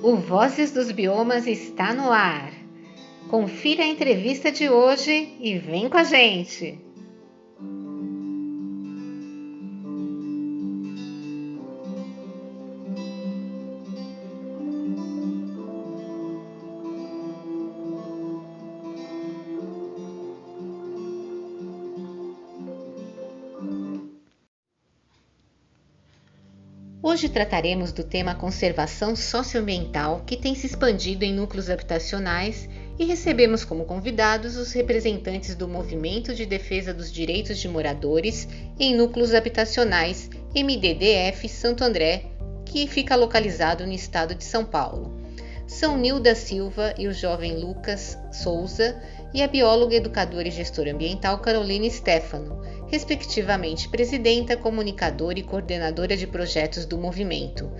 O Vozes dos Biomas está no ar. Confira a entrevista de hoje e vem com a gente! Hoje trataremos do tema conservação socioambiental, que tem se expandido em núcleos habitacionais, e recebemos como convidados os representantes do Movimento de Defesa dos Direitos de Moradores em Núcleos Habitacionais, MDDF Santo André, que fica localizado no estado de São Paulo. São Nilda Silva e o jovem Lucas Souza, e a bióloga, educadora e gestora ambiental Caroline Stefano, respectivamente presidenta, comunicadora e coordenadora de projetos do movimento.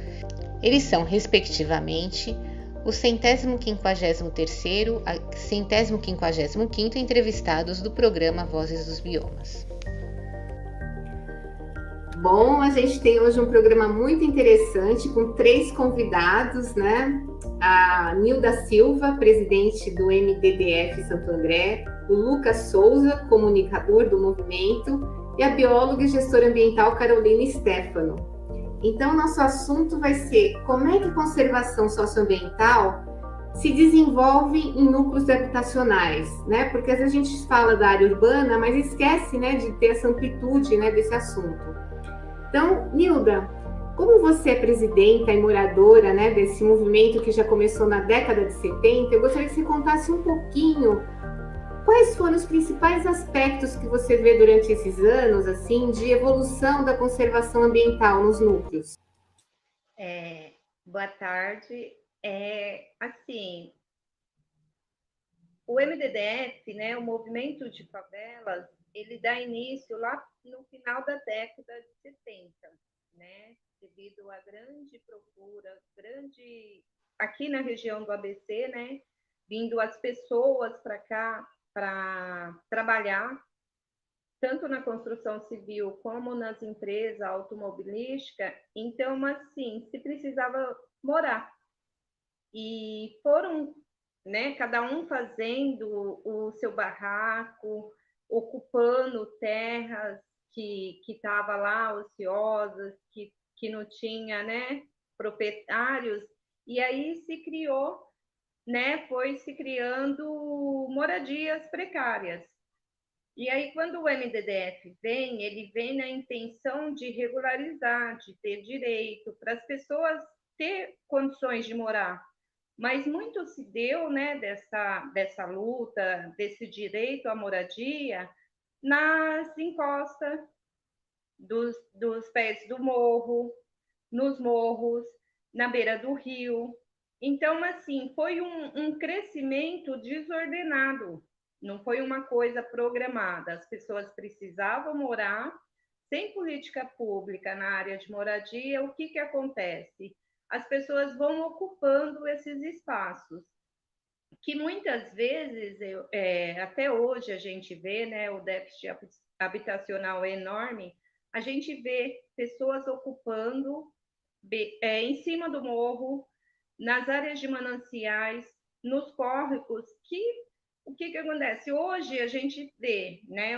Eles são, respectivamente, o 153º a 155º entrevistados do programa Vozes dos Biomas. Bom, a gente tem hoje um programa muito interessante com 3 convidados, né? A Nilda Silva, presidente do MDDF Santo André, o Lucas Souza, comunicador do movimento, e a bióloga e gestora ambiental Caroline Stefano. Então, nosso assunto vai ser como é que a conservação socioambiental se desenvolve em núcleos habitacionais, né? Porque às vezes a gente fala da área urbana, mas esquece, né, de ter essa amplitude, né, desse assunto. Então, Nilda, como você é presidenta e moradora, né, desse movimento que já começou na década de 70, eu gostaria que você contasse um pouquinho quais foram os principais aspectos que você vê durante esses anos, assim, de evolução da conservação ambiental nos núcleos. Boa tarde. Assim, o MDDF, né, o Movimento de Favelas, ele dá início lá no final da década de 70, né, devido à grande procura, aqui na região do ABC, né, vindo as pessoas para cá para trabalhar, tanto na construção civil como nas empresas automobilísticas. Então, assim, se precisava morar. E foram, né, cada um fazendo o seu barraco, ocupando terras que estava lá ociosas, que não tinha, né, proprietários, e aí se criou, né, foi se criando moradias precárias. E aí, quando o MDDF vem, ele vem na intenção de regularizar, de ter direito, para as pessoas ter condições de morar. Mas muito se deu, né, dessa luta, desse direito à moradia, nas encostas dos pés do morro, nos morros, na beira do rio. Então, assim, foi um crescimento desordenado, não foi uma coisa programada. As pessoas precisavam morar, sem política pública na área de moradia. O que acontece? As pessoas vão ocupando esses espaços, que muitas vezes, até hoje a gente vê, né, o déficit habitacional é enorme. A gente vê pessoas ocupando em cima do morro, nas áreas de mananciais, nos córregos, o que acontece? Hoje a gente vê, né,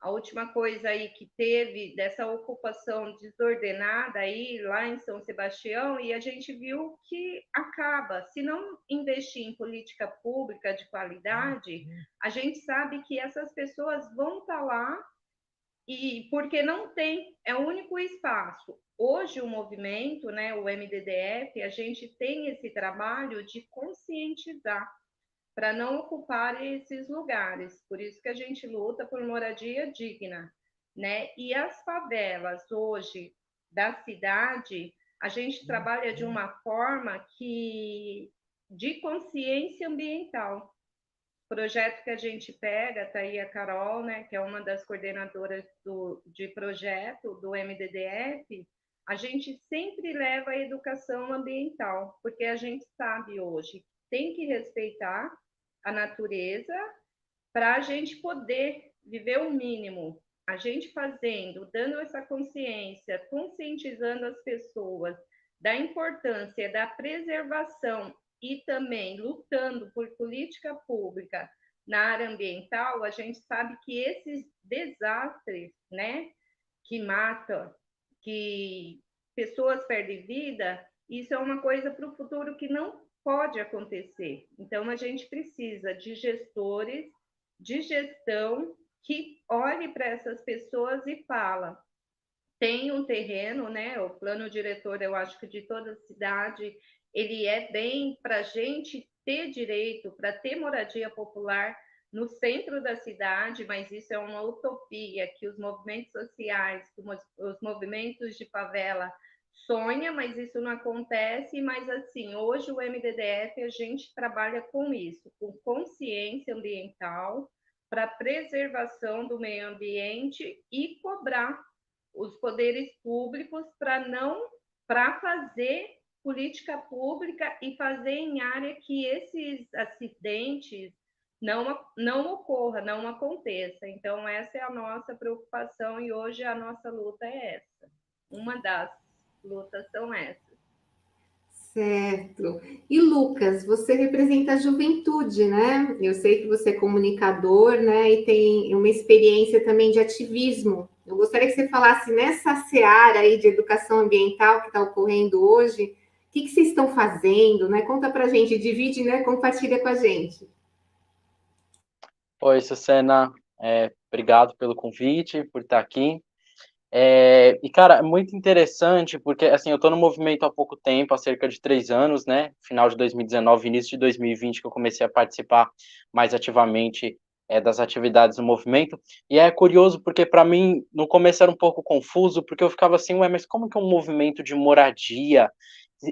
a última coisa aí que teve dessa ocupação desordenada aí lá em São Sebastião, e a gente viu que acaba, se não investir em política pública de qualidade, a gente sabe que essas pessoas vão estar lá, e porque não tem, é o único espaço. Hoje o movimento, né, o MDDF, a gente tem esse trabalho de conscientizar para não ocupar esses lugares. Por isso que a gente luta por moradia digna, né? E as favelas hoje da cidade, a gente trabalha de uma forma de consciência ambiental. Projeto que a gente pega, tá aí a Carol, né, que é uma das coordenadoras de projeto do MDDF, a gente sempre leva a educação ambiental, porque a gente sabe hoje que tem que respeitar a natureza para a gente poder viver o mínimo. A gente fazendo, dando essa consciência, conscientizando as pessoas, da importância da preservação e também lutando por política pública na área ambiental, a gente sabe que esses desastres, né, que matam, que pessoas perdem vida, isso é uma coisa para o futuro que não pode acontecer. Então, a gente precisa de gestores, de gestão, que olhe para essas pessoas e fala, tem um terreno, né? O plano diretor, eu acho que de toda a cidade, ele é bem para a gente ter direito, para ter moradia popular no centro da cidade, mas isso é uma utopia que os movimentos sociais, que os movimentos de favela sonha, mas isso não acontece. Mas assim, hoje o MDDF a gente trabalha com isso, com consciência ambiental, para preservação do meio ambiente e cobrar os poderes públicos para fazer política pública e fazer em área que esses acidentes não ocorra, não aconteça. Então, essa é a nossa preocupação e hoje a nossa luta é essa. Uma das lutas são essas. Certo. E Lucas, você representa a juventude, né? Eu sei que você é comunicador, né? E tem uma experiência também de ativismo. Eu gostaria que você falasse nessa seara aí de educação ambiental que está ocorrendo hoje, o que vocês estão fazendo, né? Conta para a gente, divide, né? Compartilha com a gente. Oi, Sucena, obrigado pelo convite, por estar aqui. E, cara, é muito interessante, porque, assim, eu estou no movimento há pouco tempo, há cerca de 3 anos, né? Final de 2019, início de 2020, que eu comecei a participar mais ativamente das atividades do movimento. E é curioso, porque, para mim, no começo era um pouco confuso, porque eu ficava assim, ué, mas como que um movimento de moradia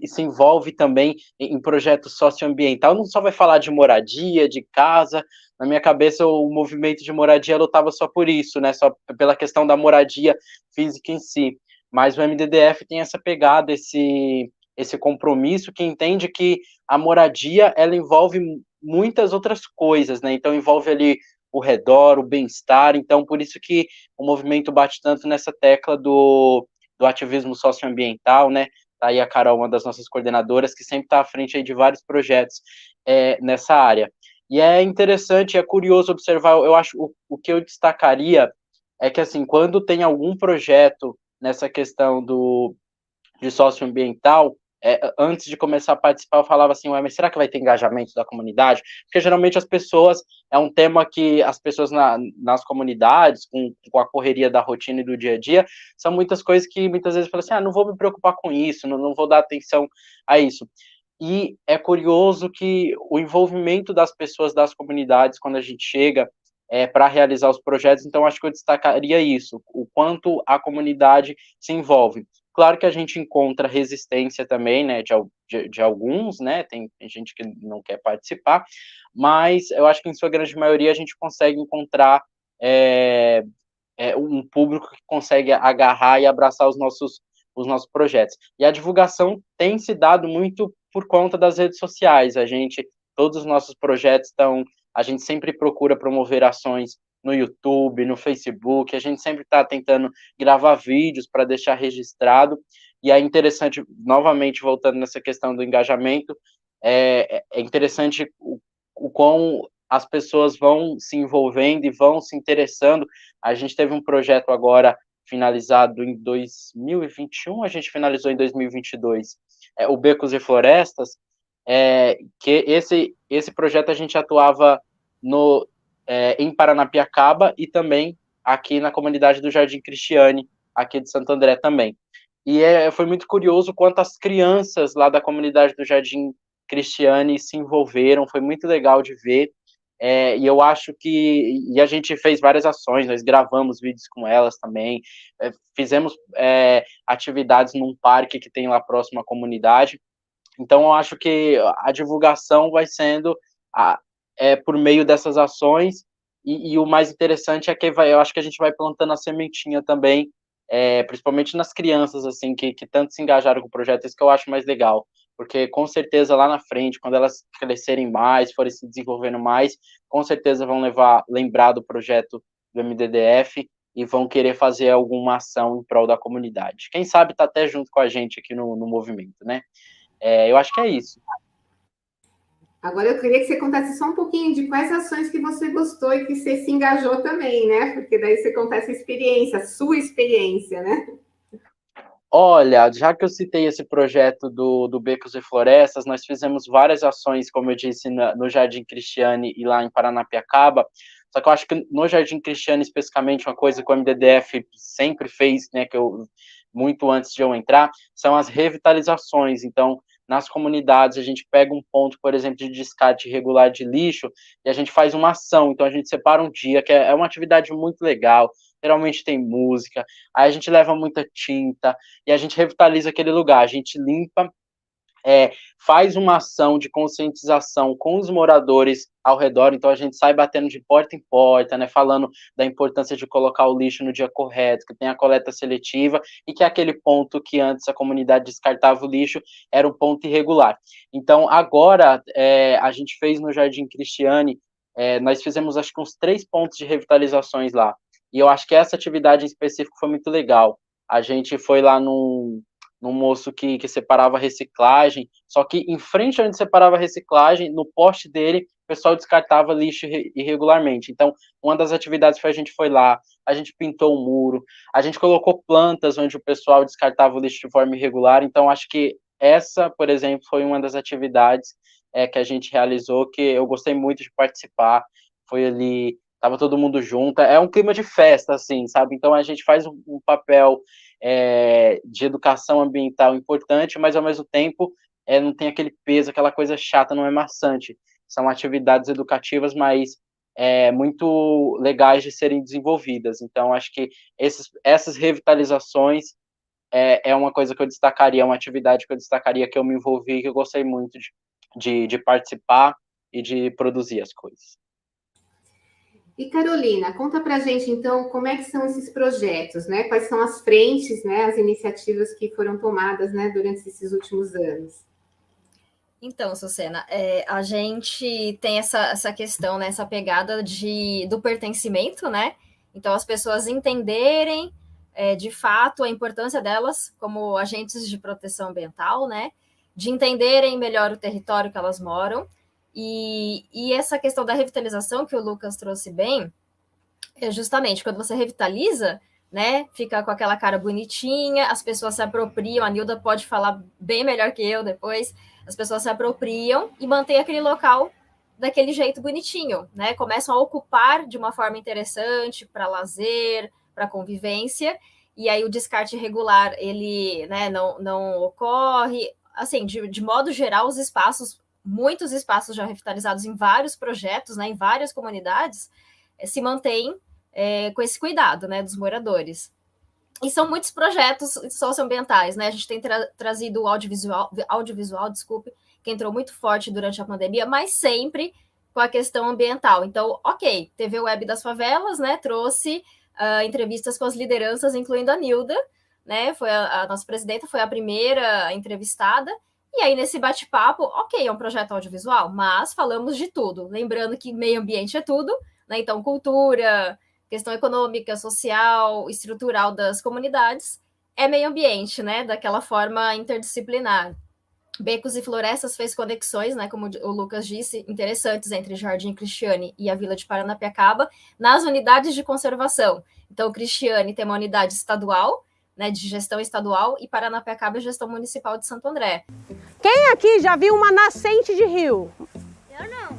se envolve também em projeto socioambiental? Não só vai falar de moradia, de casa. Na minha cabeça, o movimento de moradia lutava só por isso, né? Só pela questão da moradia física em si. Mas o MDDF tem essa pegada, esse compromisso, que entende que a moradia, ela envolve muitas outras coisas, né? Então, envolve ali o redor, o bem-estar. Então, por isso que o movimento bate tanto nessa tecla do ativismo socioambiental, né? Tá aí a Carol, uma das nossas coordenadoras, que sempre está à frente aí de vários projetos nessa área. E é interessante, é curioso observar, eu acho, o que eu destacaria é que, assim, quando tem algum projeto nessa questão de socioambiental, antes de começar a participar, eu falava assim, ué, mas será que vai ter engajamento da comunidade? Porque geralmente as pessoas, é um tema que as pessoas nas comunidades, com a correria da rotina e do dia a dia, são muitas coisas que muitas vezes falam assim, não vou me preocupar com isso, não vou dar atenção a isso. E é curioso que o envolvimento das pessoas das comunidades, quando a gente chega para realizar os projetos, então acho que eu destacaria isso, o quanto a comunidade se envolve. Claro que a gente encontra resistência também, né, de alguns, né, tem gente que não quer participar, mas eu acho que em sua grande maioria a gente consegue encontrar um público que consegue agarrar e abraçar os nossos projetos. E a divulgação tem se dado muito por conta das redes sociais. Todos os nossos projetos a gente sempre procura promover ações no YouTube, no Facebook, a gente sempre está tentando gravar vídeos para deixar registrado, e é interessante, novamente, voltando nessa questão do engajamento, é interessante o quão as pessoas vão se envolvendo e vão se interessando. A gente teve um projeto agora finalizado em 2021, a gente finalizou em 2022, o Becos e Florestas, que esse projeto a gente atuava em Paranapiacaba e também aqui na comunidade do Jardim Cristiane, aqui de Santo André também. E foi muito curioso quanto as crianças lá da comunidade do Jardim Cristiane se envolveram, foi muito legal de ver. E eu acho que a gente fez várias ações, nós gravamos vídeos com elas também, fizemos atividades num parque que tem lá próximo à comunidade. Então eu acho que a divulgação vai sendo por meio dessas ações, e o mais interessante é que eu acho que a gente vai plantando a sementinha também, principalmente nas crianças, assim, que tanto se engajaram com o projeto, isso que eu acho mais legal, porque com certeza lá na frente, quando elas crescerem mais, forem se desenvolvendo mais, com certeza vão lembrar do projeto do MDDF e vão querer fazer alguma ação em prol da comunidade. Quem sabe tá até junto com a gente aqui no movimento, né? Eu acho que é isso. Agora eu queria que você contasse só um pouquinho de quais ações que você gostou e que você se engajou também, né? Porque daí você conta essa experiência, a sua experiência, né? Olha, já que eu citei esse projeto do Becos e Florestas, nós fizemos várias ações, como eu disse, no Jardim Cristiane e lá em Paranapiacaba. Só que eu acho que no Jardim Cristiane, especificamente, uma coisa que o MDDF sempre fez, né, muito antes de eu entrar, são as revitalizações. Então, nas comunidades, a gente pega um ponto, por exemplo, de descarte irregular de lixo e a gente faz uma ação. Então, a gente separa um dia, que é uma atividade muito legal. Geralmente tem música, aí a gente leva muita tinta e a gente revitaliza aquele lugar, a gente limpa, faz uma ação de conscientização com os moradores ao redor, então a gente sai batendo de porta em porta, né, falando da importância de colocar o lixo no dia correto, que tem a coleta seletiva e que aquele ponto que antes a comunidade descartava o lixo era um ponto irregular. Então agora a gente fez no Jardim Cristiane, nós fizemos acho que uns 3 pontos de revitalizações lá. E eu acho que essa atividade em específico foi muito legal. A gente foi lá num moço que separava reciclagem, só que em frente onde separava reciclagem, no poste dele, o pessoal descartava lixo irregularmente. Então, uma das atividades foi a gente foi lá, a gente pintou um muro, a gente colocou plantas onde o pessoal descartava o lixo de forma irregular. Então, acho que essa, por exemplo, foi uma das atividades que a gente realizou, que eu gostei muito de participar. Foi ali, tava todo mundo junto, é um clima de festa, assim, sabe? Então a gente faz um papel de educação ambiental importante, mas ao mesmo tempo não tem aquele peso, aquela coisa chata, não é maçante. São atividades educativas, mas muito legais de serem desenvolvidas. Então acho que essas revitalizações é uma coisa que eu destacaria, uma atividade que eu destacaria, que eu me envolvi, que eu gostei muito de participar e de produzir as coisas. E Carolina, conta pra gente então como é que são esses projetos, né? Quais são as frentes, né? As iniciativas que foram tomadas, né? Durante esses últimos anos. Então, Sucena, a gente tem essa questão, né? Essa pegada do pertencimento, né? Então, as pessoas entenderem de fato a importância delas como agentes de proteção ambiental, né? De entenderem melhor o território que elas moram. E essa questão da revitalização que o Lucas trouxe bem, é justamente quando você revitaliza, né, fica com aquela cara bonitinha, as pessoas se apropriam, a Nilda pode falar bem melhor que eu depois, as pessoas se apropriam e mantêm aquele local daquele jeito bonitinho, né, começam a ocupar de uma forma interessante para lazer, para convivência, e aí o descarte irregular, ele, né, não ocorre, assim, de modo geral, os espaços, muitos espaços já revitalizados em vários projetos, né, em várias comunidades, se mantêm com esse cuidado, né, dos moradores. E são muitos projetos socioambientais, né, a gente tem trazido o audiovisual, que entrou muito forte durante a pandemia, mas sempre com a questão ambiental. Então, ok, TV Web das Favelas, né, trouxe entrevistas com as lideranças, incluindo a Nilda, né, foi a nossa presidenta, foi a primeira entrevistada. E aí, nesse bate-papo, ok, é um projeto audiovisual, mas falamos de tudo. Lembrando que meio ambiente é tudo, né? Então, cultura, questão econômica, social, estrutural das comunidades, é meio ambiente, né? Daquela forma interdisciplinar. Becos e Florestas fez conexões, né? Como o Lucas disse, interessantes entre Jardim Cristiane e a Vila de Paranapiacaba, nas unidades de conservação. Então, Cristiane tem uma unidade estadual, né, de gestão estadual, e Paranapiacaba é gestão municipal de Santo André. Quem aqui já viu uma nascente de rio? Eu não.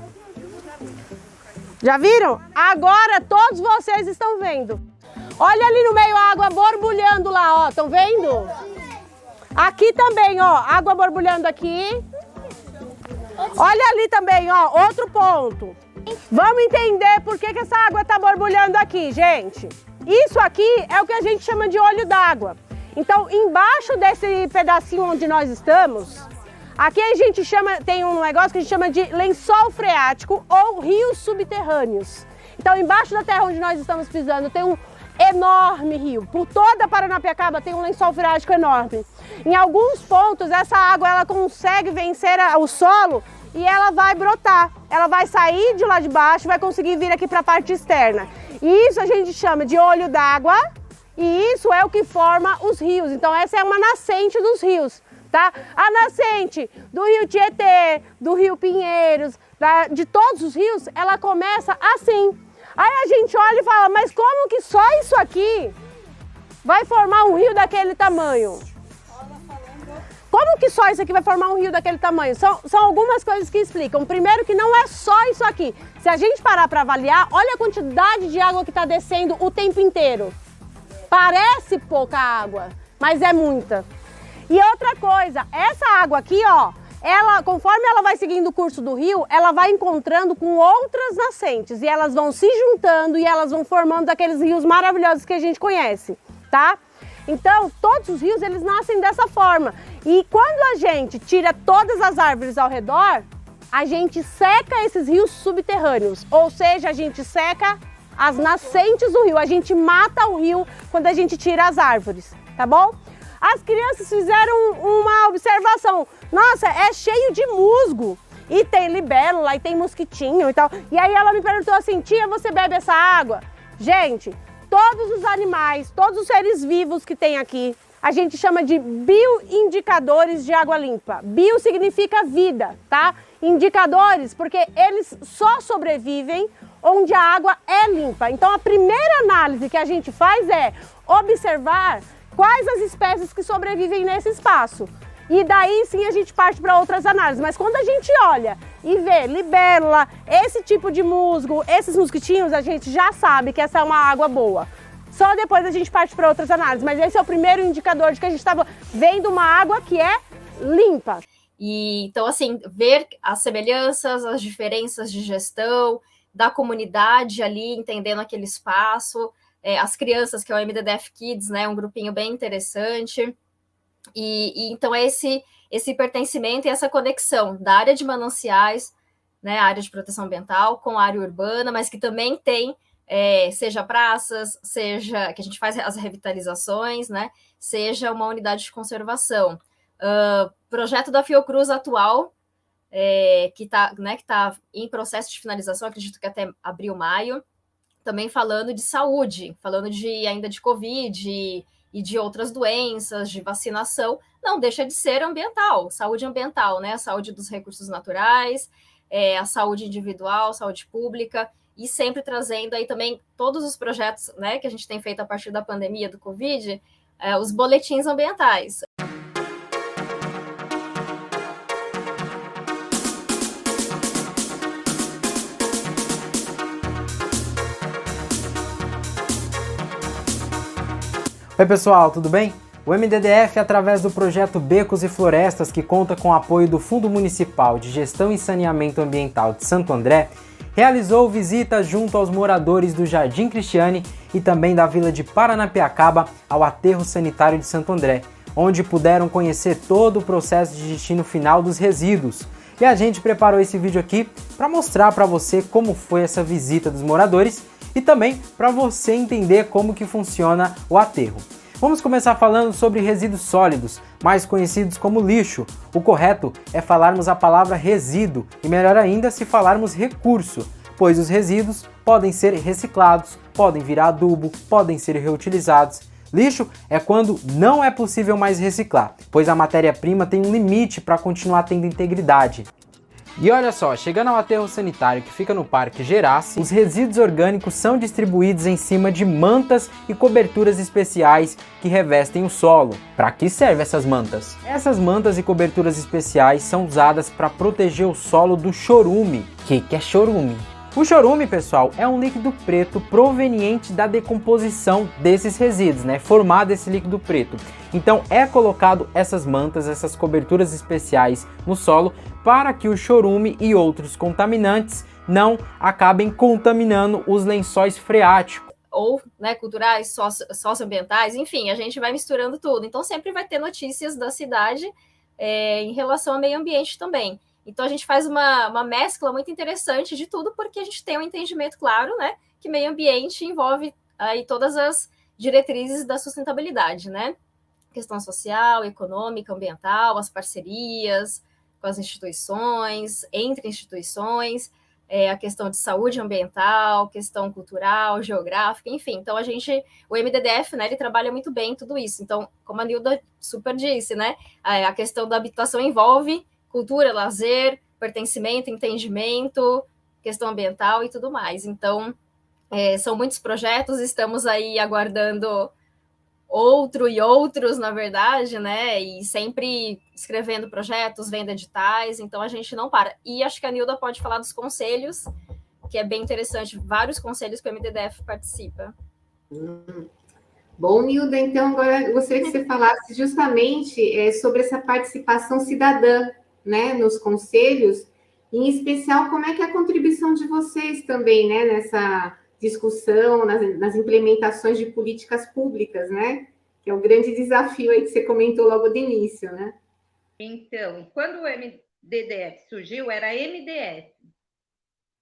Já viram? Agora todos vocês estão vendo. Olha ali no meio a água borbulhando lá, ó. Estão vendo? Aqui também, ó. Água borbulhando aqui. Olha ali também, ó. Outro ponto. Vamos entender por que essa água está borbulhando aqui, gente. Isso aqui é o que a gente chama de olho d'água. Então, embaixo desse pedacinho onde nós estamos, aqui a gente tem um negócio que a gente chama de lençol freático ou rios subterrâneos. Então, embaixo da terra onde nós estamos pisando tem um enorme rio. Por toda a Paranapiacaba tem um lençol freático enorme. Em alguns pontos, essa água ela consegue vencer o solo e ela vai brotar. Ela vai sair de lá de baixo e vai conseguir vir aqui para a parte externa. E isso a gente chama de olho d'água e isso é o que forma os rios. Então essa é uma nascente dos rios, tá? A nascente do rio Tietê, do rio Pinheiros, de todos os rios, ela começa assim. Aí a gente olha e fala, mas como que só isso aqui vai formar um rio daquele tamanho? Como que só isso aqui vai formar um rio daquele tamanho? São algumas coisas que explicam. Primeiro que não é só isso aqui. Se a gente parar para avaliar, olha a quantidade de água que está descendo o tempo inteiro. Parece pouca água, mas é muita. E outra coisa, essa água aqui, ó, ela, conforme ela vai seguindo o curso do rio, ela vai encontrando com outras nascentes e elas vão se juntando e elas vão formando aqueles rios maravilhosos que a gente conhece, tá? Então, todos os rios, eles nascem dessa forma. E quando a gente tira todas as árvores ao redor, a gente seca esses rios subterrâneos, ou seja, a gente seca as nascentes do rio, a gente mata o rio quando a gente tira as árvores, tá bom? As crianças fizeram uma observação. Nossa, é cheio de musgo. E tem libélula, e tem mosquitinho e tal. E aí ela me perguntou assim, tia, você bebe essa água? Gente, todos os animais, todos os seres vivos que tem aqui, a gente chama de bioindicadores de água limpa. Bio significa vida, tá? Indicadores, porque eles só sobrevivem onde a água é limpa. Então a primeira análise que a gente faz é observar quais as espécies que sobrevivem nesse espaço. E daí sim a gente parte para outras análises. Mas quando a gente olha e vê libélula, esse tipo de musgo, esses mosquitinhos, a gente já sabe que essa é uma água boa. Só depois a gente parte para outras análises. Mas esse é o primeiro indicador de que a gente estava vendo uma água que é limpa. E, então, assim, ver as semelhanças, as diferenças de gestão da comunidade ali, entendendo aquele espaço, as crianças, que é o MDDF Kids, né, um grupinho bem interessante. E então é esse pertencimento e essa conexão da área de mananciais, né, a área de proteção ambiental, com a área urbana, mas que também tem, seja praças, seja que a gente faz as revitalizações, né, seja uma unidade de conservação. Projeto da Fiocruz atual, que está em processo de finalização, acredito que até abril, maio, também falando de saúde, falando ainda de Covid e de outras doenças, de vacinação, não deixa de ser ambiental, saúde ambiental, né? A saúde dos recursos naturais, a saúde individual, saúde pública, e sempre trazendo aí também todos os projetos, né, que a gente tem feito a partir da pandemia do Covid, os boletins ambientais. Oi pessoal, tudo bem? O MDDF, através do projeto Becos e Florestas, que conta com o apoio do Fundo Municipal de Gestão e Saneamento Ambiental de Santo André, realizou visita junto aos moradores do Jardim Cristiane e também da Vila de Paranapiacaba ao Aterro Sanitário de Santo André, onde puderam conhecer todo o processo de destino final dos resíduos. E a gente preparou esse vídeo aqui para mostrar para você como foi essa visita dos moradores e também para você entender como que funciona o aterro. Vamos começar falando sobre resíduos sólidos, mais conhecidos como lixo. O correto é falarmos a palavra resíduo e melhor ainda se falarmos recurso, pois os resíduos podem ser reciclados, podem virar adubo, podem ser reutilizados. Lixo é quando não é possível mais reciclar, pois a matéria-prima tem um limite para continuar tendo integridade. E olha só, chegando ao aterro sanitário que fica no Parque Gerace, os resíduos orgânicos são distribuídos em cima de mantas e coberturas especiais que revestem o solo. Para que servem essas mantas? Essas mantas e coberturas especiais são usadas para proteger o solo do chorume. Que é chorume? O chorume, pessoal, é um líquido preto proveniente da decomposição desses resíduos, né? Formado esse líquido preto. Então é colocado essas mantas, essas coberturas especiais no solo para que o chorume e outros contaminantes não acabem contaminando os lençóis freáticos. Ou, né, culturais, socioambientais, enfim, a gente vai misturando tudo. Então sempre vai ter notícias da cidade em relação ao meio ambiente também. Então a gente faz uma mescla muito interessante de tudo, porque a gente tem um entendimento claro, né, que meio ambiente envolve aí todas as diretrizes da sustentabilidade, né? Questão social, econômica, ambiental, as parcerias com as instituições, entre instituições, a questão de saúde ambiental, questão cultural, geográfica, enfim. Então, o MDDF, né, ele trabalha muito bem tudo isso. Então, como a Nilda super disse, né, a questão da habitação envolve cultura, lazer, pertencimento, entendimento, questão ambiental e tudo mais. Então, são muitos projetos, estamos aí aguardando outros, na verdade, né? E sempre escrevendo projetos, vendo editais, então a gente não para. E acho que a Nilda pode falar dos conselhos, que é bem interessante, vários conselhos que o MDDF participa. Bom, Nilda, então agora eu gostaria que você falasse justamente sobre essa participação cidadã, né, nos conselhos, em especial como é que é a contribuição de vocês também, né, nessa discussão, nas implementações de políticas públicas, né, que é o grande desafio aí que você comentou logo de início, né? Então, quando o MDDF surgiu, era MDF,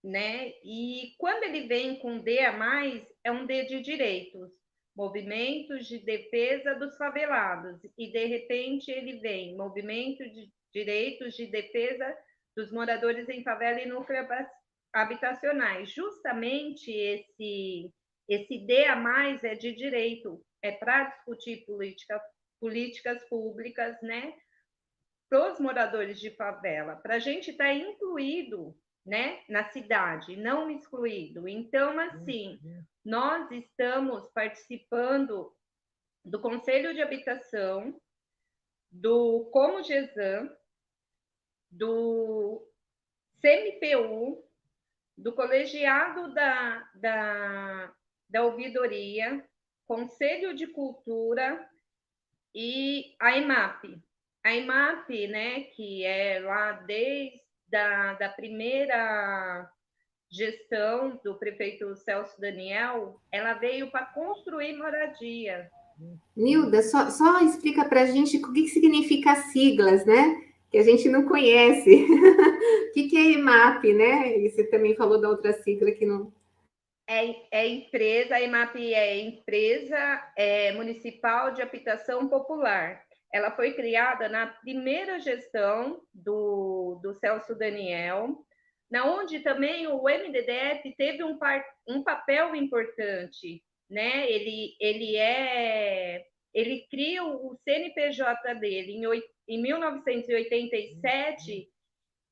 né? E quando ele vem com D a mais, é um D de direitos, movimentos de defesa dos favelados, e de repente ele vem, movimento de direitos de defesa dos moradores em favela e núcleos habitacionais. Justamente esse D a mais é de direito, é para discutir políticas públicas, né, para os moradores de favela, para a gente estar incluído, né, na cidade, não excluído. Então, assim, nós estamos participando do Conselho de Habitação, do Comogesan, do CMPU, do colegiado da ouvidoria, Conselho de Cultura e a IMAP. A IMAP, né, que é lá desde da primeira gestão do prefeito Celso Daniel, ela veio para construir moradia. Nilda, só explica para a gente o que significa as siglas, né? Que a gente não conhece. O que é IMAP, né? E você também falou da outra sigla que não... Empresa, a IMAP é Empresa Municipal de Habitação Popular. Ela foi criada na primeira gestão do Celso Daniel, na onde também o MDDF teve um papel importante, né? Ele cria o CNPJ dele em 1987.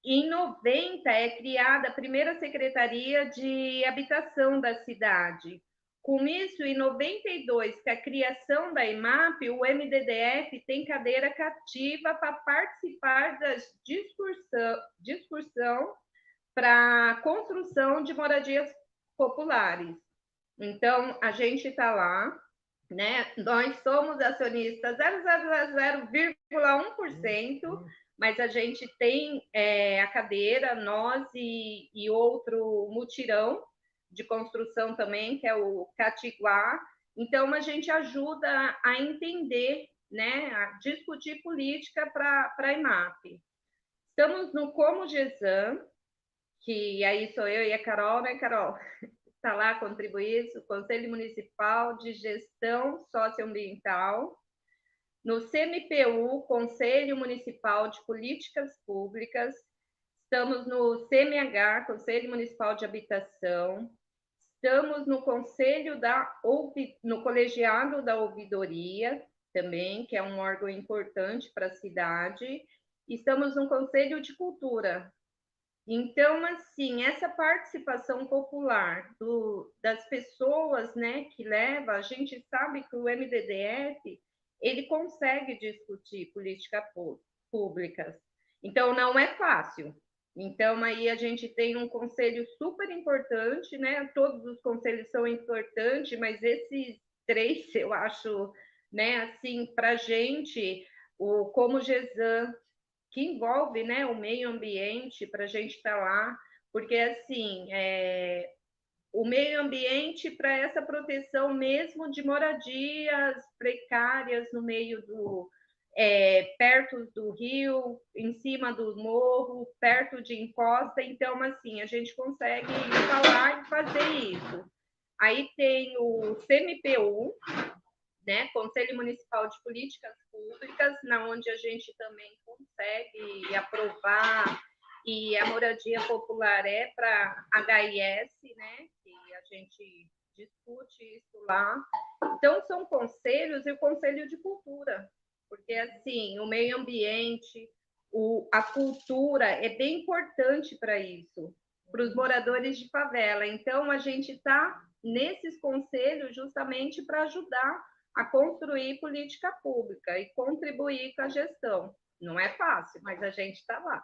Em 90 é criada a primeira Secretaria de Habitação da cidade. Com isso, em 92, com a criação da IMAP, o MDDF tem cadeira cativa para participar da discussão para a construção de moradias populares. Então, a gente está lá, né? Nós somos acionistas 0,01%, mas a gente tem a cadeira, nós e outro mutirão de construção também, que é o Catiguá. Então, a gente ajuda a entender, né, a discutir política para a IMAP. Estamos no Comogesan, que aí sou eu e a Carol, né, Carol? Está lá contribuir, o Conselho Municipal de Gestão Socioambiental. No CMPU, Conselho Municipal de Políticas Públicas. Estamos no CMH, Conselho Municipal de Habitação. Estamos no no colegiado da ouvidoria também, que é um órgão importante para a cidade. Estamos no Conselho de Cultura. Então, assim, essa participação popular das pessoas, né, que leva, a gente sabe que o MDDF, ele consegue discutir políticas públicas. Então, não é fácil. Então, aí a gente tem um conselho super importante, né? Todos os conselhos são importantes, mas esses três, eu acho, né, assim, para a gente, o Comogesan, que envolve, né, o meio ambiente, para a gente estar lá, porque, assim, o meio ambiente para essa proteção mesmo de moradias precárias no meio perto do rio, em cima do morro, perto de encosta. Então, assim, a gente consegue falar e fazer isso. Aí tem o CMPU, né, Conselho Municipal de Políticas Públicas, na onde a gente também consegue aprovar e a moradia popular é para HIS, né? Que a gente discute isso lá. Então, são conselhos e o Conselho de Cultura, porque, assim, o meio ambiente, a cultura é bem importante para isso, para os moradores de favela. Então, a gente está nesses conselhos justamente para ajudar a construir política pública e contribuir com a gestão. Não é fácil, mas a gente está lá.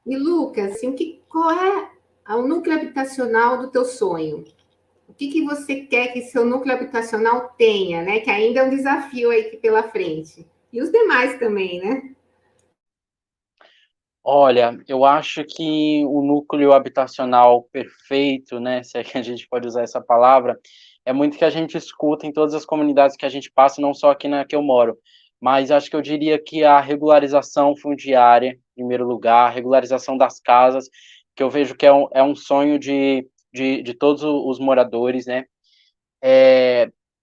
E, Lucas, assim, qual é o núcleo habitacional do teu sonho? O que você quer que seu núcleo habitacional tenha, né? Que ainda é um desafio aí pela frente. E os demais também, né? Olha, eu acho que o núcleo habitacional perfeito, né, se é que a gente pode usar essa palavra, é muito que a gente escuta em todas as comunidades que a gente passa, não só aqui na que eu moro, mas acho que eu diria que a regularização fundiária, em primeiro lugar, a regularização das casas, que eu vejo que é um sonho de todos os moradores, né?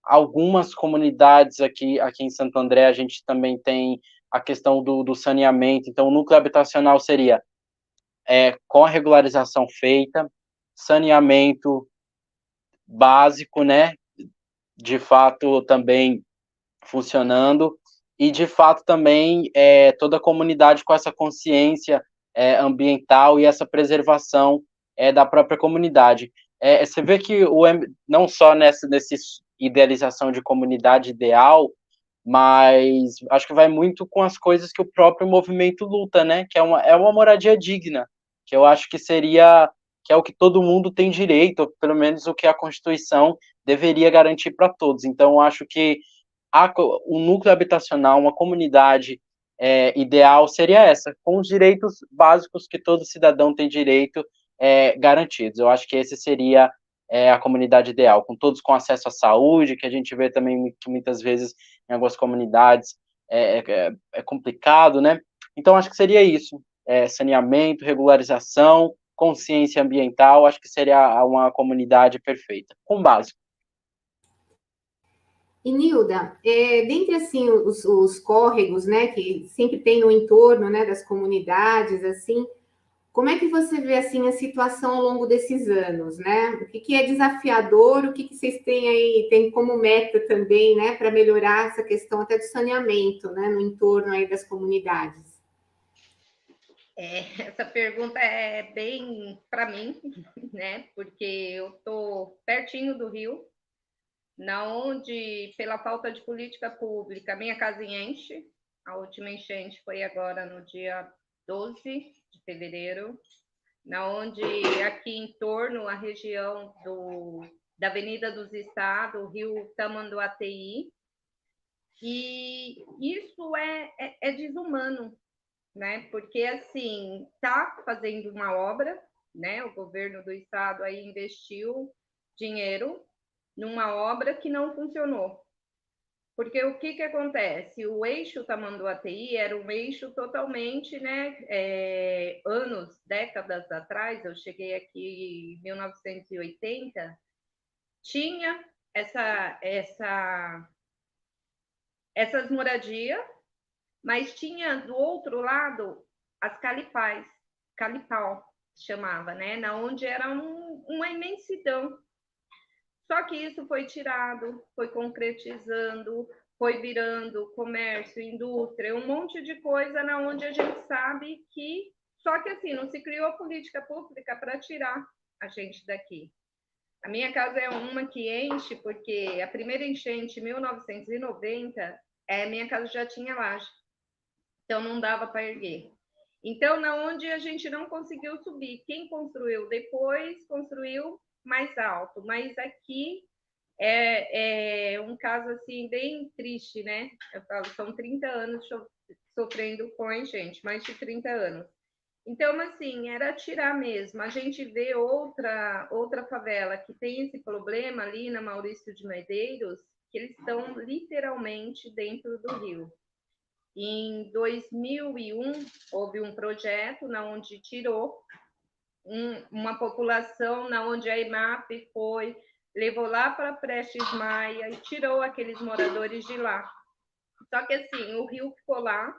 Algumas comunidades aqui em Santo André, a gente também tem a questão do saneamento. Então, o núcleo habitacional seria com a regularização feita, saneamento básico, né? De fato, também funcionando, e de fato também toda a comunidade com essa consciência ambiental e essa preservação da própria comunidade. Você vê que não só nessa idealização de comunidade ideal, mas acho que vai muito com as coisas que o próprio movimento luta, né? Que é uma moradia digna, que eu acho que que é o que todo mundo tem direito, ou pelo menos o que a Constituição deveria garantir para todos. Então, eu acho que um núcleo habitacional, uma comunidade ideal seria essa, com os direitos básicos que todo cidadão tem direito garantidos. Eu acho que esse seria a comunidade ideal, com todos com acesso à saúde, que a gente vê também que muitas vezes em algumas comunidades é complicado, né? Então, acho que seria isso, saneamento, regularização, consciência ambiental, acho que seria uma comunidade perfeita, com base. E, Nilda, dentre assim os córregos, né, que sempre tem no entorno, né, das comunidades, assim, como é que você vê assim a situação ao longo desses anos, né? O que é desafiador, o que vocês têm aí, tem como meta também, né, para melhorar essa questão até do saneamento, né, no entorno aí das comunidades? Essa pergunta é bem para mim, né? Porque eu estou pertinho do rio, na onde, pela falta de política pública, minha casa enche. A última enchente foi agora no dia 12 de fevereiro, na onde aqui em torno, a região da Avenida dos Estados, o rio Tamanduateí, e isso é desumano, né? Porque, assim, está fazendo uma obra, né? O governo do estado aí investiu dinheiro numa obra que não funcionou. Porque o que acontece? O eixo Tamanduateí era um eixo totalmente, né? Anos, décadas atrás, eu cheguei aqui em 1980, tinha essas moradias, mas tinha do outro lado as calipau, chamava, né? Na onde era uma imensidão. Só que isso foi tirado, foi concretizando, foi virando comércio, indústria, um monte de coisa na onde a gente sabe que... Só que assim, não se criou política pública para tirar a gente daqui. A minha casa é uma que enche, porque a primeira enchente, em 1990, minha casa já tinha laje. Então, não dava para erguer. Então, na onde a gente não conseguiu subir, quem construiu depois, construiu mais alto. Mas aqui é um caso, assim, bem triste, né? Eu falo, são 30 anos sofrendo com a enchente, mais de 30 anos. Então, assim, era tirar mesmo. A gente vê outra favela que tem esse problema ali na Maurício de Medeiros, que eles estão literalmente dentro do rio. Em 2001, houve um projeto na onde tirou uma população, na onde a IMAP foi, levou lá para Prestes Maia e tirou aqueles moradores de lá. Só que assim, o rio ficou lá,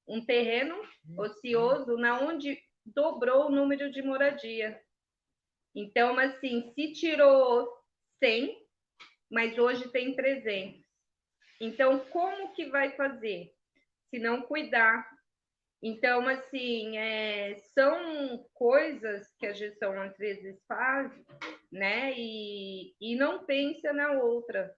um terreno ocioso na onde dobrou o número de moradia. Então, assim, se tirou 100, mas hoje tem 300. Então, como que vai fazer? Se não cuidar. Então, assim, são coisas que a gestão às vezes faz, né? E não pensa na outra,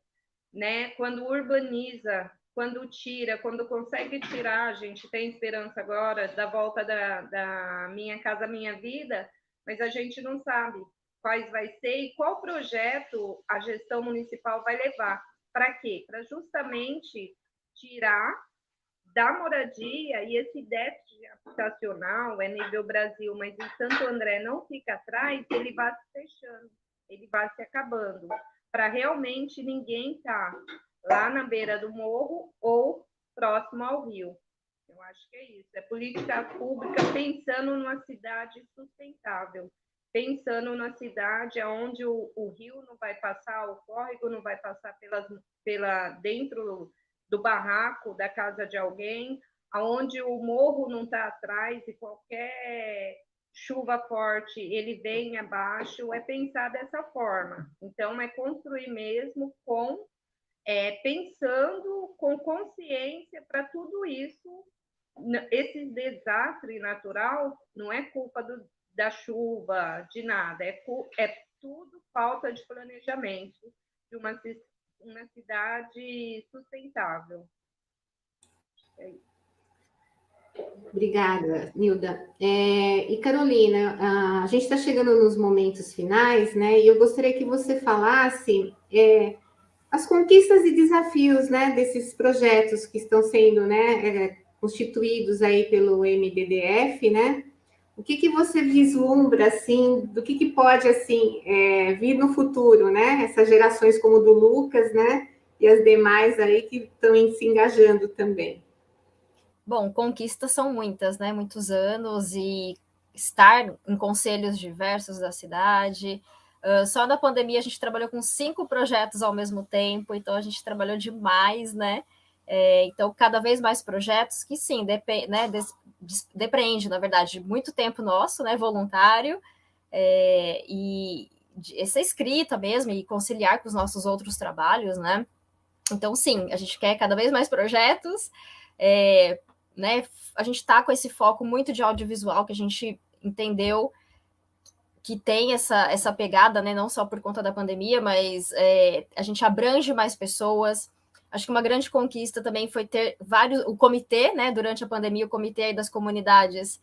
né? Quando urbaniza, quando tira, quando consegue tirar, a gente tem esperança agora da volta da Minha Casa Minha Vida, mas a gente não sabe quais vai ser e qual projeto a gestão municipal vai levar. Para quê? Para justamente tirar da moradia, e esse déficit habitacional é nível Brasil, mas em Santo André não fica atrás, ele vai se fechando, ele vai se acabando, para realmente ninguém estar lá na beira do morro ou próximo ao rio. Eu acho que é isso, é política pública pensando numa cidade sustentável, pensando numa cidade onde o rio não vai passar, o córrego não vai passar dentro do barraco da casa de alguém, aonde o morro não está atrás e qualquer chuva forte ele vem abaixo, é pensar dessa forma. Então, é construir mesmo pensando com consciência para tudo isso. Esse desastre natural não é culpa da chuva, de nada, é tudo falta de planejamento de uma cidade sustentável. É isso. Obrigada, Nilda. E Carolina, a gente está chegando nos momentos finais, né? E eu gostaria que você falasse as conquistas e desafios, né, desses projetos que estão sendo, né, constituídos aí pelo MDDF, né? O que você vislumbra, assim, do que pode, assim, vir no futuro, né? Essas gerações como o do Lucas, né? E as demais aí que estão se engajando também. Bom, conquistas são muitas, né? Muitos anos e estar em conselhos diversos da cidade. Só na pandemia a gente trabalhou com 5 projetos ao mesmo tempo, então a gente trabalhou demais, né? Então, cada vez mais projetos que, sim, depende, na verdade, de muito tempo nosso, né? Voluntário, e essa escrita mesmo, e conciliar com os nossos outros trabalhos, né? Então, sim, a gente quer cada vez mais projetos, né? A gente está com esse foco muito de audiovisual, que a gente entendeu que tem essa pegada, né? Não só por conta da pandemia, mas a gente abrange mais pessoas. Acho que uma grande conquista também foi ter o comitê, né? Durante a pandemia, o comitê aí das comunidades,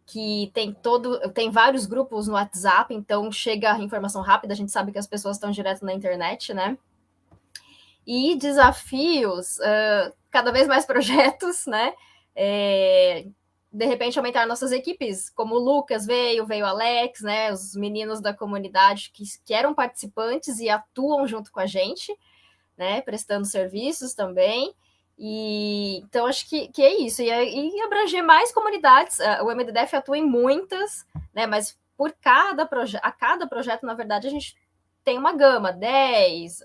que tem vários grupos no WhatsApp, então chega a informação rápida, a gente sabe que as pessoas estão direto na internet, né? E desafios, cada vez mais projetos, né? De repente aumentar nossas equipes, como o Lucas veio o Alex, né? Os meninos da comunidade que eram participantes e atuam junto com a gente, né? Prestando serviços também. E então acho que é isso, e abranger mais comunidades. O MDDF atua em muitas, né? Mas a cada projeto, na verdade, a gente tem uma gama, 10,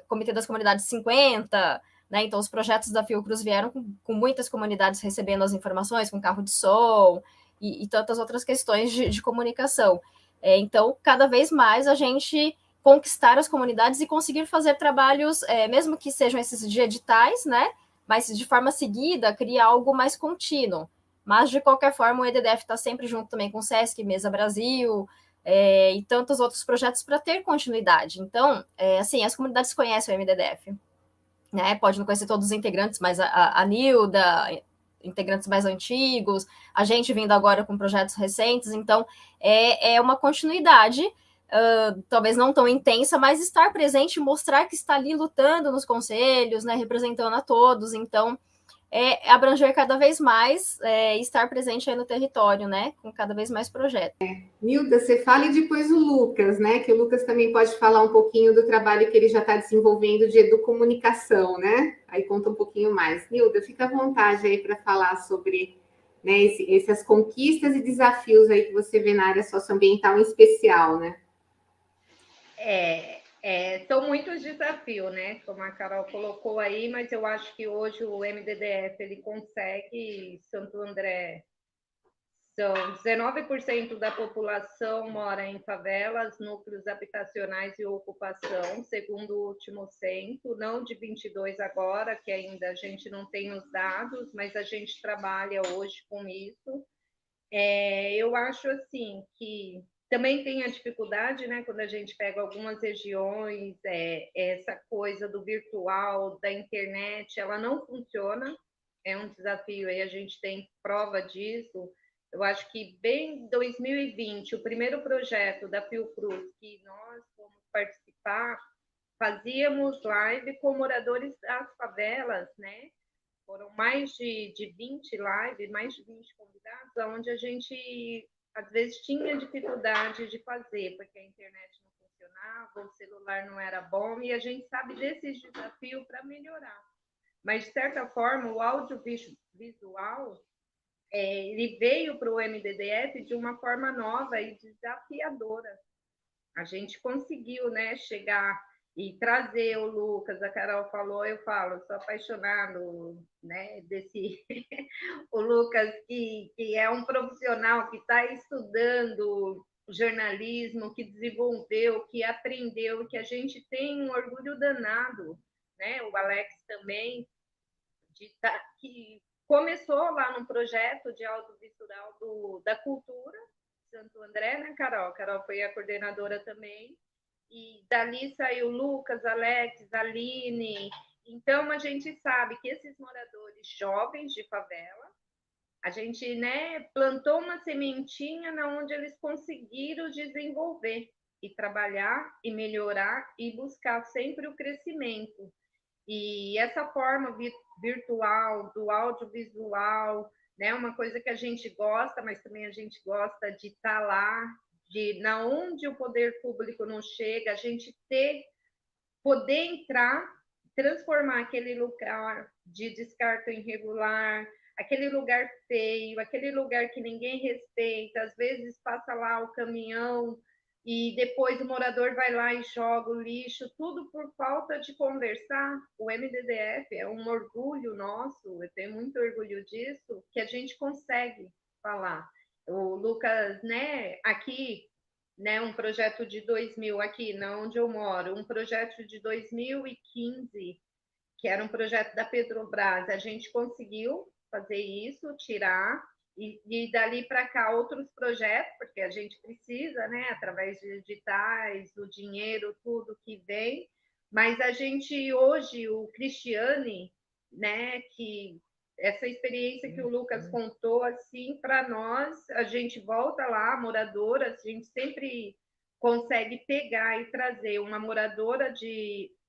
Comitê das Comunidades 50, né? Então os projetos da Fiocruz vieram com muitas comunidades recebendo as informações, com carro de som e tantas outras questões de comunicação. Então, cada vez mais a gente conquistar as comunidades e conseguir fazer trabalhos, mesmo que sejam esses de editais, né? Mas de forma seguida, criar algo mais contínuo. Mas, de qualquer forma, o EDDF está sempre junto também com o SESC, Mesa Brasil, e tantos outros projetos para ter continuidade. Então, assim, as comunidades conhecem o MDDF, né? Pode não conhecer todos os integrantes, mas a Nilda, integrantes mais antigos, a gente vindo agora com projetos recentes, então é uma continuidade, talvez não tão intensa, mas estar presente e mostrar que está ali lutando nos conselhos, né, representando a todos, então abranger cada vez mais e estar presente aí no território, né, com cada vez mais projetos. Nilda, você fala e depois o Lucas, né, que o Lucas também pode falar um pouquinho do trabalho que ele já está desenvolvendo de educomunicação, né, aí conta um pouquinho mais. Nilda, fica à vontade aí para falar sobre, né, essas conquistas e desafios aí que você vê na área socioambiental em especial, né? São muitos desafios, né? Como a Carol colocou aí, mas eu acho que hoje o MDDF ele consegue. Santo André, são 19% da população mora em favelas, núcleos habitacionais e ocupação, segundo o último censo, não de 22 agora, que ainda a gente não tem os dados, mas a gente trabalha hoje com isso. Eu acho assim que também tem a dificuldade, né, quando a gente pega algumas regiões, essa coisa do virtual, da internet, ela não funciona, é um desafio e a gente tem prova disso. Eu acho que bem 2020, o primeiro projeto da Fiocruz que nós fomos participar, fazíamos live com moradores das favelas, né? Foram mais de 20 lives, mais de 20 convidados, onde a gente, às vezes, tinha dificuldade de fazer, porque a internet não funcionava, o celular não era bom, e a gente sabe desses desafios para melhorar. Mas, de certa forma, o audiovisual, ele veio para o MDDF de uma forma nova e desafiadora. A gente conseguiu, né, chegar e trazer o Lucas, a Carol falou, eu falo, sou apaixonado, né, desse o Lucas que é um profissional que está estudando jornalismo, que desenvolveu, que aprendeu, que a gente tem um orgulho danado, né? O Alex também que começou lá no projeto de audiovisual da cultura Santo André, né, Carol? Carol foi a coordenadora também. E dali saiu Lucas, Alex, Aline. Então, a gente sabe que esses moradores jovens de favela, a gente, né, plantou uma sementinha na onde eles conseguiram desenvolver e trabalhar e melhorar e buscar sempre o crescimento. E essa forma virtual, do audiovisual, né, uma coisa que a gente gosta, mas também a gente gosta de estar lá, de na onde o poder público não chega, a gente poder entrar, transformar aquele lugar de descarto irregular, aquele lugar feio, aquele lugar que ninguém respeita, às vezes passa lá o caminhão e depois o morador vai lá e joga o lixo, tudo por falta de conversar. O MDDF é um orgulho nosso, eu tenho muito orgulho disso, que a gente consegue falar. O Lucas, né, aqui, né, um projeto de 2000 aqui, na onde eu moro, um projeto de 2015, que era um projeto da Petrobras, a gente conseguiu fazer isso, tirar, e dali para cá outros projetos, porque a gente precisa, né, através de editais, o dinheiro, tudo que vem, mas a gente hoje, o Cristiane, né, que essa experiência que o Lucas contou, assim, para nós, a gente volta lá, moradoras, a gente sempre consegue pegar e trazer uma moradora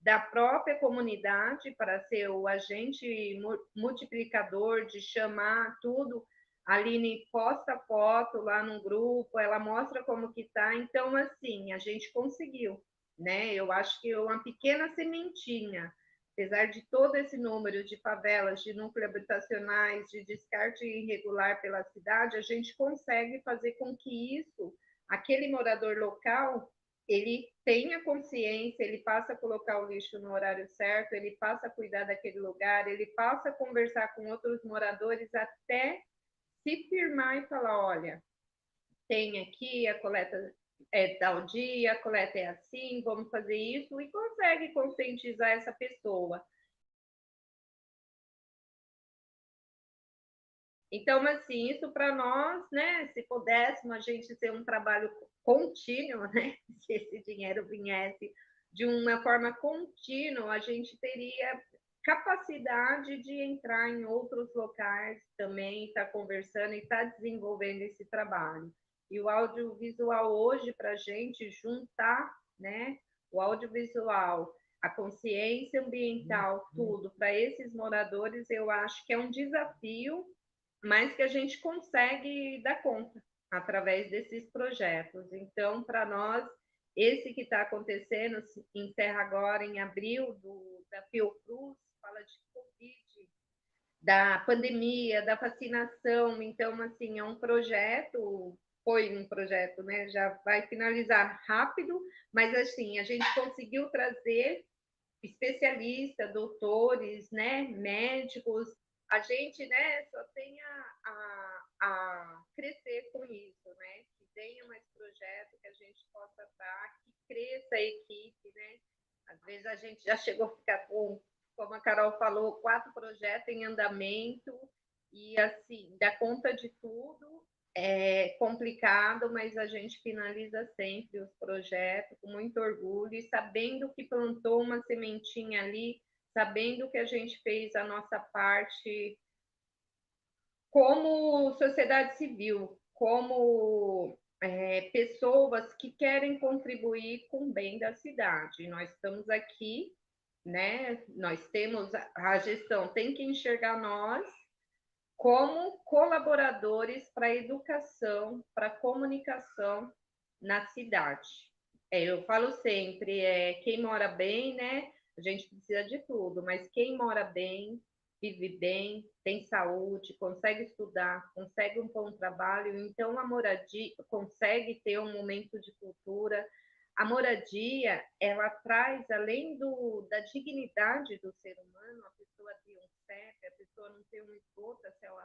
da própria comunidade para ser o agente multiplicador, de chamar tudo. A Aline posta foto lá no grupo, ela mostra como que está. Então, assim, a gente conseguiu, né? Eu acho que uma pequena sementinha, apesar de todo esse número de favelas, de núcleos habitacionais, de descarte irregular pela cidade, a gente consegue fazer com que isso, aquele morador local, ele tenha consciência, ele passa a colocar o lixo no horário certo, ele passa a cuidar daquele lugar, ele passa a conversar com outros moradores até se firmar e falar, olha, tem aqui a coleta tal dia, a coleta é assim, vamos fazer isso, e consegue conscientizar essa pessoa. Então, assim, isso para nós, né, se pudéssemos a gente ter um trabalho contínuo, né, se esse dinheiro viesse de uma forma contínua, a gente teria capacidade de entrar em outros locais também, estar conversando e estar desenvolvendo esse trabalho. E o audiovisual hoje, para a gente juntar, né, o audiovisual, a consciência ambiental, tudo, para esses moradores, eu acho que é um desafio, mas que a gente consegue dar conta através desses projetos. Então, para nós, esse que está acontecendo, encerra agora em abril, da Fiocruz, fala de Covid, da pandemia, da vacinação. Então, assim, é um projeto foi um projeto, né? Já vai finalizar rápido, mas assim, a gente conseguiu trazer especialistas, doutores, né, médicos. A gente, né, só tem a crescer com isso, né? Que tenha mais projetos, que a gente possa estar, que cresça a equipe, né? Às vezes a gente já chegou a ficar com, como a Carol falou, 4 projetos em andamento, e assim, dá conta de tudo. É complicado, mas a gente finaliza sempre os projetos com muito orgulho e sabendo que plantou uma sementinha ali, sabendo que a gente fez a nossa parte como sociedade civil, como pessoas que querem contribuir com o bem da cidade. Nós estamos aqui, né? Nós temos a gestão, tem que enxergar nós como colaboradores para a educação, para a comunicação na cidade. Eu falo sempre, quem mora bem, né? A gente precisa de tudo, mas quem mora bem, vive bem, tem saúde, consegue estudar, consegue um bom trabalho, então a moradia consegue ter um momento de cultura. A moradia, ela traz, além da dignidade do ser humano, a pessoa ter um CEP, a pessoa não ter um esgoto a céu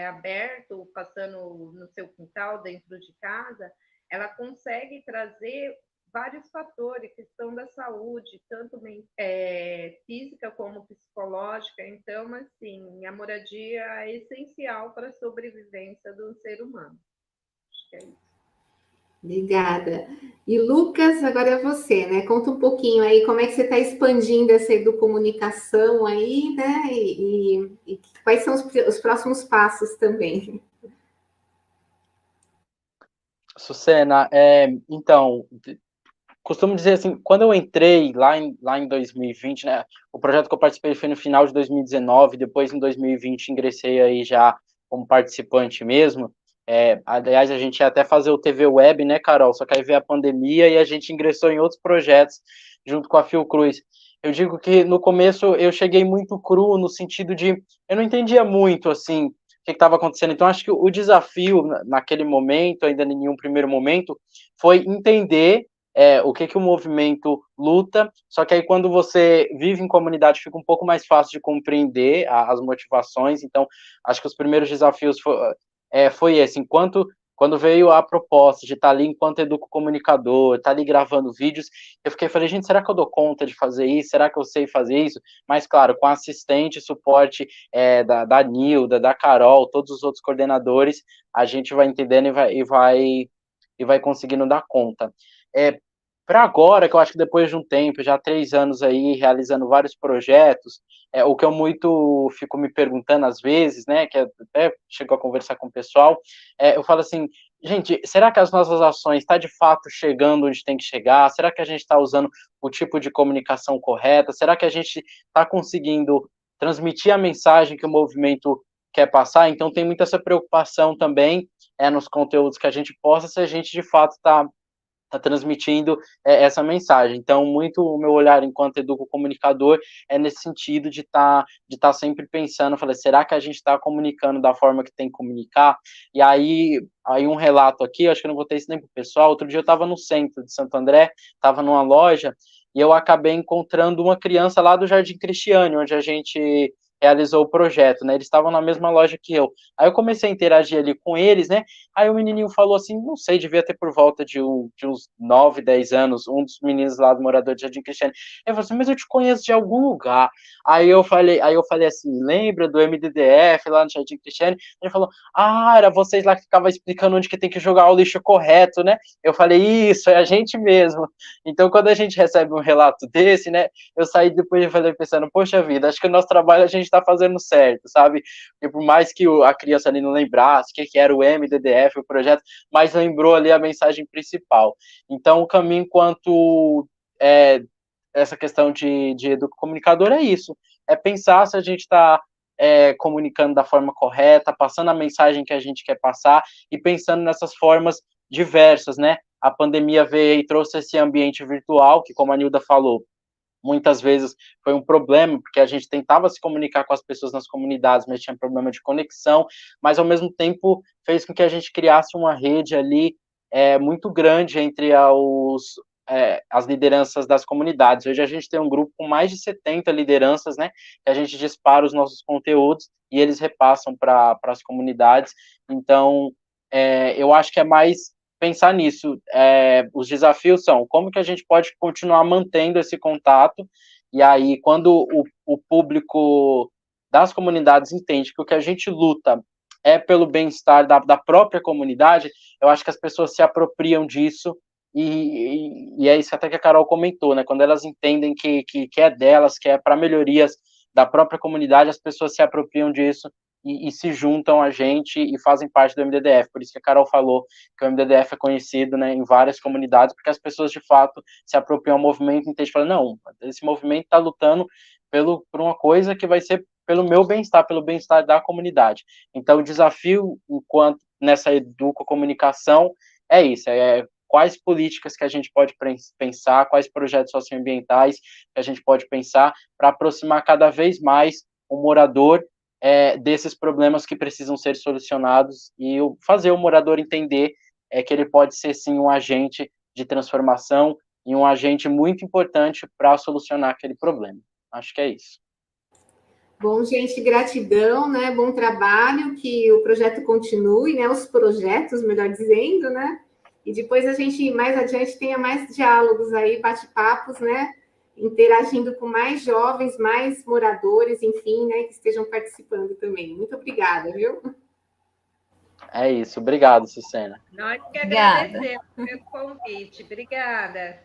aberto, passando no seu quintal, dentro de casa, ela consegue trazer vários fatores, questão da saúde, tanto física como psicológica. Então, assim, a moradia é essencial para a sobrevivência do ser humano. Acho que é isso. Obrigada. E Lucas, agora é você, né? Conta um pouquinho aí como é que você está expandindo essa educomunicação aí, né? E quais são os próximos passos também. Sucena, então, costumo dizer assim, quando eu entrei lá em 2020, né, o projeto que eu participei foi no final de 2019, depois em 2020 ingressei aí já como participante mesmo. Aliás, a gente ia até fazer o TV Web, né, Carol? Só que aí veio a pandemia e a gente ingressou em outros projetos junto com a Fiocruz. Eu digo que no começo eu cheguei muito cru, no sentido de eu não entendia muito, assim, o que estava acontecendo. Então, acho que o desafio naquele momento, ainda em um primeiro momento, foi entender o que o movimento luta, só que aí quando você vive em comunidade fica um pouco mais fácil de compreender as motivações. Então, acho que os primeiros desafios foi esse, quando veio a proposta de estar ali enquanto educomunicador, estar ali gravando vídeos, falei, gente, será que eu dou conta de fazer isso? Será que eu sei fazer isso? Mas, claro, com assistente, suporte da Nilda, da Carol, todos os outros coordenadores, a gente vai entendendo e vai conseguindo dar conta. Para agora, que eu acho que depois de um tempo, já 3 anos aí, realizando vários projetos, o que eu muito fico me perguntando às vezes, né, que até chegou a conversar com o pessoal, eu falo assim, gente, será que as nossas ações estão de fato chegando onde tem que chegar? Será que a gente está usando o tipo de comunicação correta? Será que a gente está conseguindo transmitir a mensagem que o movimento quer passar? Então tem muita essa preocupação também nos conteúdos que a gente posta, se a gente de fato está transmitindo essa mensagem. Então, muito o meu olhar enquanto educomunicador é nesse sentido de tá sempre pensando, falei, será que a gente está comunicando da forma que tem que comunicar? E aí um relato aqui, acho que eu não vou ter isso nem pro pessoal, outro dia eu estava no centro de Santo André, estava numa loja, e eu acabei encontrando uma criança lá do Jardim Cristiane, onde a gente realizou o projeto, né? Eles estavam na mesma loja que eu. Aí eu comecei a interagir ali com eles, né? Aí o menininho falou assim, não sei, devia ter por volta de uns 9, 10 anos, um dos meninos lá do morador de Jardim Cristiane. Ele falou assim, mas eu te conheço de algum lugar. Aí eu falei assim, lembra do MDDF lá no Jardim Cristiane? Ele falou, era vocês lá que ficavam explicando onde que tem que jogar o lixo correto, né? Eu falei, isso, é a gente mesmo. Então, quando a gente recebe um relato desse, né, eu saí depois e falei pensando, poxa vida, acho que o nosso trabalho a gente está fazendo certo, sabe? E por mais que a criança ali não lembrasse o que era o MDDF, o projeto, mas lembrou ali a mensagem principal. Então, o caminho enquanto essa questão de educomunicador é isso, é pensar se a gente está comunicando da forma correta, passando a mensagem que a gente quer passar e pensando nessas formas diversas, né? A pandemia veio e trouxe esse ambiente virtual, que como a Nilda falou, muitas vezes foi um problema, porque a gente tentava se comunicar com as pessoas nas comunidades, mas tinha problema de conexão, mas ao mesmo tempo fez com que a gente criasse uma rede ali muito grande entre as lideranças das comunidades. Hoje a gente tem um grupo com mais de 70 lideranças, né, que a gente dispara os nossos conteúdos e eles repassam para as comunidades. Então, eu acho que é mais pensar nisso. Os desafios são como que a gente pode continuar mantendo esse contato, e aí quando o público das comunidades entende que o que a gente luta é pelo bem-estar da própria comunidade, eu acho que as pessoas se apropriam disso, e é isso até que a Carol comentou, né? Quando elas entendem que é delas, que é para melhorias da própria comunidade, as pessoas se apropriam disso e se juntam a gente e fazem parte do MDDF. Por isso que a Carol falou que o MDDF é conhecido, né, em várias comunidades, porque as pessoas, de fato, se apropriam ao movimento, então a gente fala, não, esse movimento está lutando por uma coisa que vai ser pelo meu bem-estar, pelo bem-estar da comunidade. Então, o desafio, enquanto nessa educocomunicação, é isso, quais políticas que a gente pode pensar, quais projetos socioambientais que a gente pode pensar para aproximar cada vez mais o morador desses problemas que precisam ser solucionados e fazer o morador entender que ele pode ser, sim, um agente de transformação e um agente muito importante para solucionar aquele problema. Acho que é isso. Bom, gente, gratidão, né? Bom trabalho, que o projeto continue, né? Os projetos, melhor dizendo, né? E depois a gente, mais adiante, tenha mais diálogos aí, bate-papos, né? Interagindo com mais jovens, mais moradores, enfim, né? Que estejam participando também. Muito obrigada, viu? É isso. Obrigado, Sucena. Nós que agradecemos pelo convite. Obrigada.